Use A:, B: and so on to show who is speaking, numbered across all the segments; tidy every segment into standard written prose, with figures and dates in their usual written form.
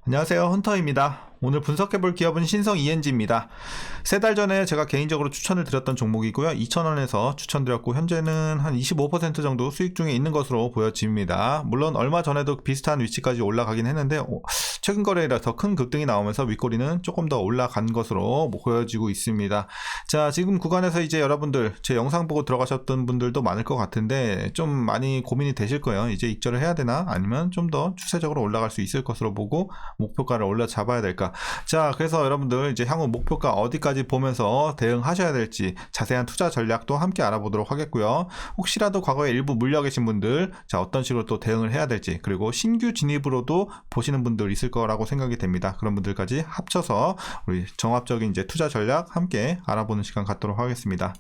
A: 안녕하세요, 헌터입니다. 오늘 분석해볼 기업은 신성 ENG입니다. 3달 전에 제가 개인적으로 추천을 드렸던 종목이고요. 2,000원에서 추천드렸고 현재는 한 25% 정도 수익 중에 있는 것으로 보여집니다. 물론 얼마 전에도 비슷한 위치까지 올라가긴 했는데 최근 거래일에 더 큰 급등이 나오면서 윗꼬리는 조금 더 올라간 것으로 보여지고 있습니다. 자, 지금 구간에서 이제 여러분들 제 영상 보고 들어가셨던 분들도 많을 것 같은데 좀 많이 고민이 되실 거예요. 이제 익절을 해야 되나 아니면 좀 더 추세적으로 올라갈 수 있을 것으로 보고 목표가를 올려 잡아야 될까. 자, 그래서 여러분들 이제 향후 목표가 어디까지 보면서 대응하셔야 될지 자세한 투자 전략도 함께 알아보도록 하겠고요. 혹시라도 과거에 일부 물려 계신 분들, 자, 어떤 식으로 또 대응을 해야 될지, 그리고 신규 진입으로도 보시는 분들 있을 거라고 생각이 됩니다. 그런 분들까지 합쳐서 우리 종합적인 이제 투자 전략 함께 알아보는 시간 갖도록 하겠습니다.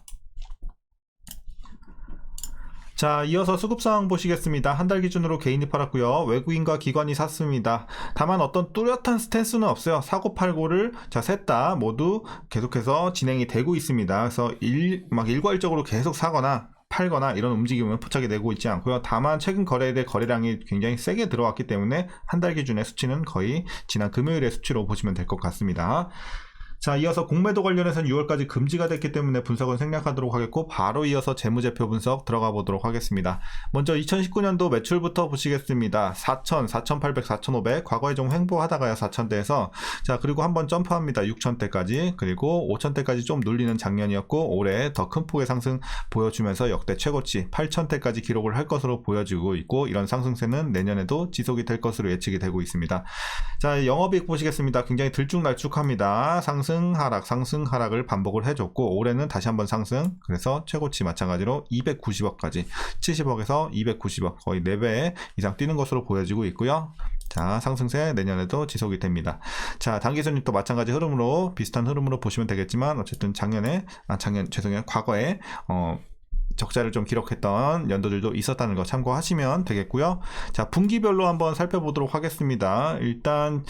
A: 자, 이어서 수급 상황 보시겠습니다. 한 달 기준으로 개인이 팔았고요. 외국인과 기관이 샀습니다. 다만 어떤 뚜렷한 스탠스는 없어요. 사고 팔고를 셋 다 모두 계속해서 진행이 되고 있습니다. 그래서 일괄적으로 계속 사거나 팔거나 이런 움직임은 포착이 되고 있지 않고요. 다만 최근 거래일의 거래량이 굉장히 세게 들어왔기 때문에 한 달 기준의 수치는 거의 지난 금요일의 수치로 보시면 될 것 같습니다. 자, 이어서 공매도 관련해서는 6월까지 금지가 됐기 때문에 분석은 생략하도록 하겠고 바로 이어서 재무제표 분석 들어가 보도록 하겠습니다. 먼저 2019년도 매출부터 보시겠습니다. 4,000, 4,800, 4,500 과거에 좀 횡보하다가요 4,000대에서 자, 그리고 한번 점프합니다. 6,000대까지, 그리고 5,000대까지 좀 눌리는 작년이었고 올해 더 큰 폭의 상승 보여주면서 역대 최고치 8,000대까지 기록을 할 것으로 보여지고 있고 이런 상승세는 내년에도 지속이 될 것으로 예측이 되고 있습니다. 자, 영업이익 보시겠습니다. 굉장히 들쭉날쭉합니다. 상승 하락, 상승 하락을 반복을 해줬고 올해는 다시 한번 상승, 그래서 최고치 마찬가지로 290억까지 70억에서 290억 거의 4배 이상 뛰는 것으로 보여지고 있고요. 자, 상승세 내년에도 지속이 됩니다. 자, 단기순이익도 마찬가지 흐름으로 비슷한 흐름으로 보시면 되겠지만 어쨌든 과거에 적자를 좀 기록했던 연도들도 있었다는 거 참고하시면 되겠고요. 자, 분기별로 한번 살펴보도록 하겠습니다. 일단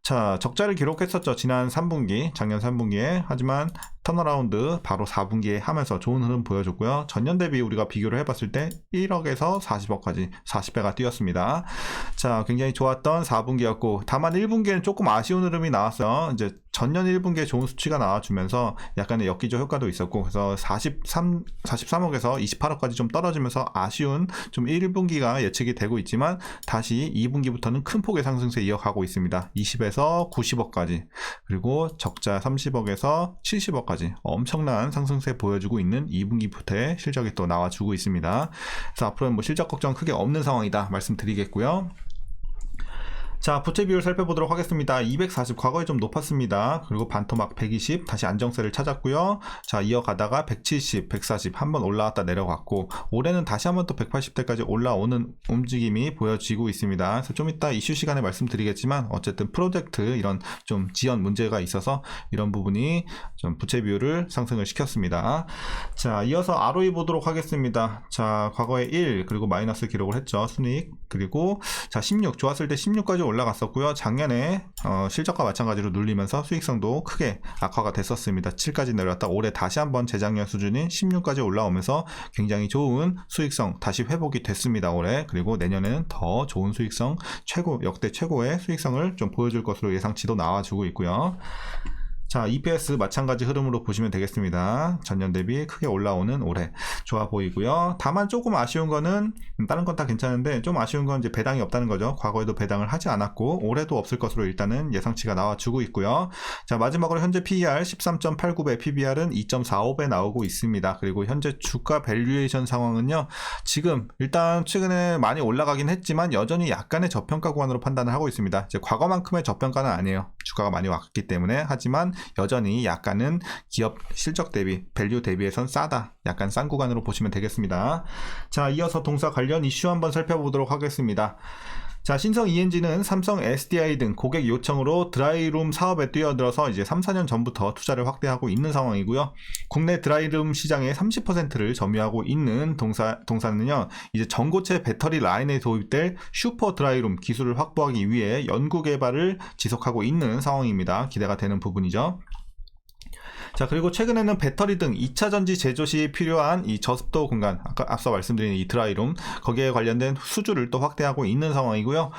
A: 자, 적자를 기록했었죠. 지난 3분기, 작년 3분기에. 하지만 턴어라운드 바로 4분기에 하면서 좋은 흐름 보여줬고요. 전년 대비 우리가 비교를 해봤을 때 1억에서 40억까지 40배가 뛰었습니다. 자, 굉장히 좋았던 4분기였고 다만 1분기에는 조금 아쉬운 흐름이 나왔어요. 이제 전년 1분기에 좋은 수치가 나와주면서 약간의 역기조 효과도 있었고 그래서 43억에서 28억까지 좀 떨어지면서 아쉬운 좀 1분기가 예측이 되고 있지만 다시 2분기부터는 큰 폭의 상승세 이어가고 있습니다. 20에서 90억까지, 그리고 적자 30억에서 70억까지 엄청난 상승세 보여주고 있는 2분기부터의 실적이 또 나와주고 있습니다. 그래서 앞으로는 뭐 실적 걱정 크게 없는 상황이다 말씀드리겠고요. 자, 부채 비율 살펴보도록 하겠습니다. 240 과거에 좀 높았습니다. 그리고 반토막 120 다시 안정세를 찾았고요. 자, 이어가다가 170, 140 한번 올라왔다 내려갔고 올해는 다시 한번 또 180대까지 올라오는 움직임이 보여지고 있습니다. 그래서 좀 이따 이슈 시간에 말씀드리겠지만 어쨌든 프로젝트 이런 좀 지연 문제가 있어서 이런 부분이 좀 부채 비율을 상승을 시켰습니다. 자, 이어서 ROE 보도록 하겠습니다. 자, 과거에 1 그리고 마이너스 기록을 했죠. 순이익. 그리고 자, 16 좋았을 때 16까지 올라갔었고요. 작년에 실적과 마찬가지로 눌리면서 수익성도 크게 악화가 됐었습니다. 7까지 내려왔다 올해 다시 한번 재작년 수준인 16까지 올라오면서 굉장히 좋은 수익성 다시 회복이 됐습니다. 올해. 그리고 내년에는 더 좋은 수익성, 역대 최고의 수익성을 좀 보여줄 것으로 예상치도 나와주고 있고요. 자, EPS 마찬가지 흐름으로 보시면 되겠습니다. 전년 대비 크게 올라오는 올해 좋아 보이고요. 다만 조금 아쉬운 거는 다른 건 다 괜찮은데 좀 아쉬운 건 이제 배당이 없다는 거죠. 과거에도 배당을 하지 않았고 올해도 없을 것으로 일단은 예상치가 나와주고 있고요. 자, 마지막으로 현재 PER 13.89배, PBR은 2.45배 나오고 있습니다. 그리고 현재 주가 밸류에이션 상황은요. 지금 일단 최근에 많이 올라가긴 했지만 여전히 약간의 저평가 구간으로 판단을 하고 있습니다. 이제 과거만큼의 저평가는 아니에요. 주가가 많이 왔기 때문에. 하지만 여전히 약간은 기업 실적 대비, 밸류 대비해선 싸다. 약간 싼 구간으로 보시면 되겠습니다. 자, 이어서 동사 관련 이슈 한번 살펴보도록 하겠습니다. 자, 신성 ENG는 삼성 SDI 등 고객 요청으로 드라이룸 사업에 뛰어들어서 이제 3, 4년 전부터 투자를 확대하고 있는 상황이고요. 국내 드라이룸 시장의 30%를 점유하고 있는 동사는요, 이제 전고체 배터리 라인에 도입될 슈퍼 드라이룸 기술을 확보하기 위해 연구 개발을 지속하고 있는 상황입니다. 기대가 되는 부분이죠. 자, 그리고 최근에는 배터리 등 2차 전지 제조 시 필요한 이 저습도 공간, 아까 앞서 말씀드린 이 드라이룸, 거기에 관련된 수주를 또 확대하고 있는 상황이고요.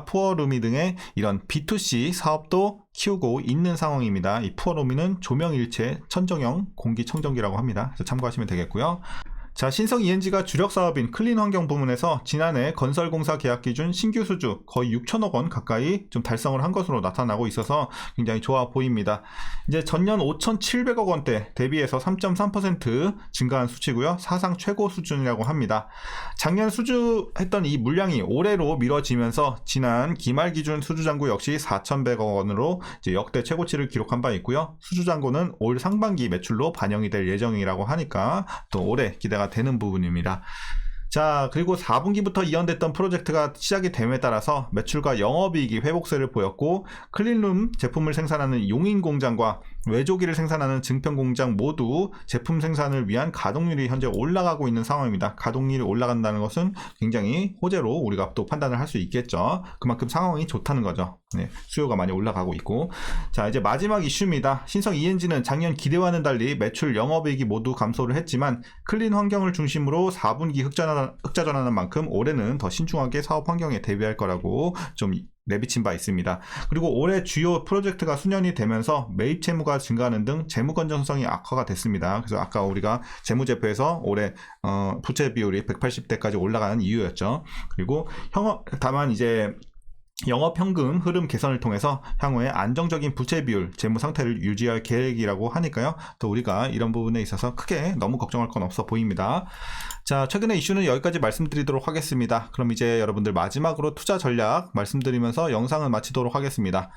A: 푸어루미 등의 이런 B2C 사업도 키우고 있는 상황입니다. 이 푸어루미는 조명일체 천정형 공기청정기라고 합니다. 그래서 참고하시면 되겠고요. 자, 신성 ENG가 주력 사업인 클린 환경 부문에서 지난해 건설공사 계약 기준 신규 수주 거의 6천억 원 가까이 좀 달성을 한 것으로 나타나고 있어서 굉장히 좋아 보입니다. 이제 전년 5,700억 원대 대비해서 3.3% 증가한 수치고요. 사상 최고 수준이라고 합니다. 작년 수주했던 이 물량이 올해로 미뤄지면서 지난 기말 기준 수주잔고 역시 4,100억 원으로 이제 역대 최고치를 기록한 바 있고요. 수주잔고는 올 상반기 매출로 반영이 될 예정이라고 하니까 또 올해 기대가 되는 부분입니다. 자, 그리고 4분기부터 이연됐던 프로젝트가 시작이 됨에 따라서 매출과 영업이익이 회복세를 보였고, 클린룸 제품을 생산하는 용인 공장과 외조기를 생산하는 증평 공장 모두 제품 생산을 위한 가동률이 현재 올라가고 있는 상황입니다. 가동률이 올라간다는 것은 굉장히 호재로 우리가 또 판단을 할 수 있겠죠. 그만큼 상황이 좋다는 거죠. 네, 수요가 많이 올라가고 있고. 자, 이제 마지막 이슈입니다. 신성 ENG는 작년 기대와는 달리 매출, 영업이익이 모두 감소를 했지만 클린 환경을 중심으로 4분기 흑자전환한 만큼 올해는 더 신중하게 사업 환경에 대비할 거라고 좀 내비친 바 있습니다. 그리고 올해 주요 프로젝트가 수년이 되면서 매입 채무가 증가하는 등 재무 건전성이 악화가 됐습니다. 그래서 아까 우리가 재무제표에서 올해 부채 비율이 180대까지 올라가는 이유였죠. 그리고 다만 이제 영업현금 흐름 개선을 통해서 향후에 안정적인 부채 비율, 재무 상태를 유지할 계획이라고 하니까요. 또 우리가 이런 부분에 있어서 크게 너무 걱정할 건 없어 보입니다. 자, 최근의 이슈는 여기까지 말씀드리도록 하겠습니다. 그럼 이제 여러분들 마지막으로 투자 전략 말씀드리면서 영상을 마치도록 하겠습니다.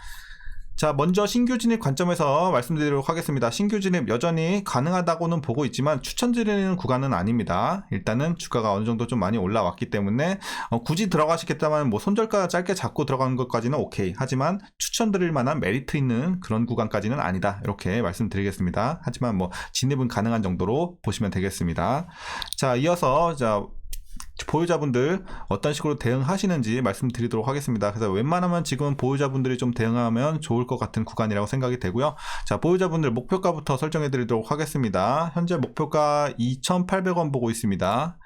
A: 자, 먼저 신규 진입 관점에서 말씀드리도록 하겠습니다. 신규 진입 여전히 가능하다고는 보고 있지만 추천드리는 구간은 아닙니다. 일단은 주가가 어느 정도 좀 많이 올라왔기 때문에 굳이 들어가시겠다면 뭐 손절가 짧게 잡고 들어가는 것까지는 오케이. 하지만 추천드릴 만한 메리트 있는 그런 구간까지는 아니다. 이렇게 말씀드리겠습니다. 하지만 뭐 진입은 가능한 정도로 보시면 되겠습니다. 자, 이어서 보유자분들 어떤 식으로 대응하시는지 말씀드리도록 하겠습니다. 그래서 웬만하면 지금 보유자분들이 좀 대응하면 좋을 것 같은 구간이라고 생각이 되고요. 자, 보유자분들 목표가부터 설정해 드리도록 하겠습니다. 현재 목표가 2,800원 보고 있습니다.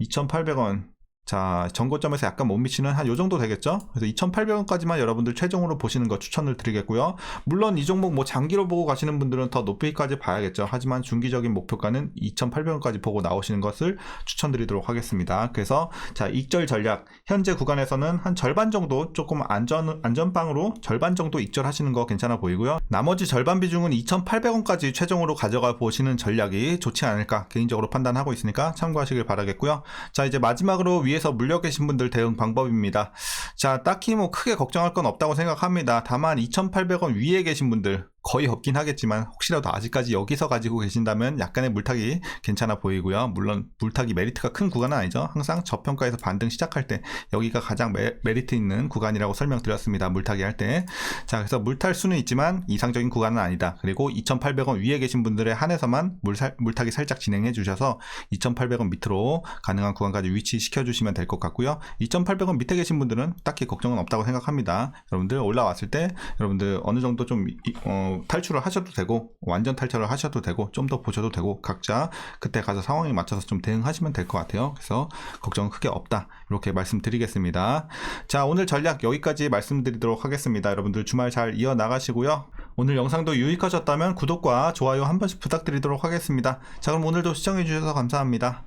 A: 2,800원. 자, 전고점에서 약간 못 미치는 한 요 정도 되겠죠? 그래서 2,800원까지만 여러분들 최종으로 보시는 거 추천을 드리겠고요. 물론 이 종목 뭐 장기로 보고 가시는 분들은 더 높이까지 봐야겠죠. 하지만 중기적인 목표가는 2,800원까지 보고 나오시는 것을 추천드리도록 하겠습니다. 그래서 자, 익절 전략. 현재 구간에서는 한 절반 정도 조금 안전빵으로 절반 정도 익절하시는 거 괜찮아 보이고요. 나머지 절반 비중은 2,800원까지 최종으로 가져가 보시는 전략이 좋지 않을까 개인적으로 판단하고 있으니까 참고하시길 바라겠고요. 자, 이제 마지막으로 위에서 물려 계신 분들 대응 방법입니다. 자, 딱히 뭐 크게 걱정할 건 없다고 생각합니다. 다만 2,800원 위에 계신 분들 거의 없긴 하겠지만 혹시라도 아직까지 여기서 가지고 계신다면 약간의 물타기 괜찮아 보이고요. 물론 물타기 메리트가 큰 구간은 아니죠. 항상 저평가에서 반등 시작할 때 여기가 가장 메리트 있는 구간이라고 설명드렸습니다. 물타기 할 때. 자, 그래서 물탈 수는 있지만 이상적인 구간은 아니다. 그리고 2,800원 위에 계신 분들에 한해서만 물타기 살짝 진행해 주셔서 2,800원 밑으로 가능한 구간까지 위치시켜 주시면 될 것 같고요. 2,800원 밑에 계신 분들은 딱히 걱정은 없다고 생각합니다. 여러분들 올라왔을 때 여러분들 어느 정도 좀 탈출을 하셔도 되고 완전 탈출을 하셔도 되고 좀 더 보셔도 되고 각자 그때 가서 상황에 맞춰서 좀 대응하시면 될 것 같아요. 그래서 걱정은 크게 없다 이렇게 말씀드리겠습니다. 자, 오늘 전략 여기까지 말씀드리도록 하겠습니다. 여러분들 주말 잘 이어나가시고요. 오늘 영상도 유익하셨다면 구독과 좋아요 한 번씩 부탁드리도록 하겠습니다. 자, 그럼 오늘도 시청해 주셔서 감사합니다.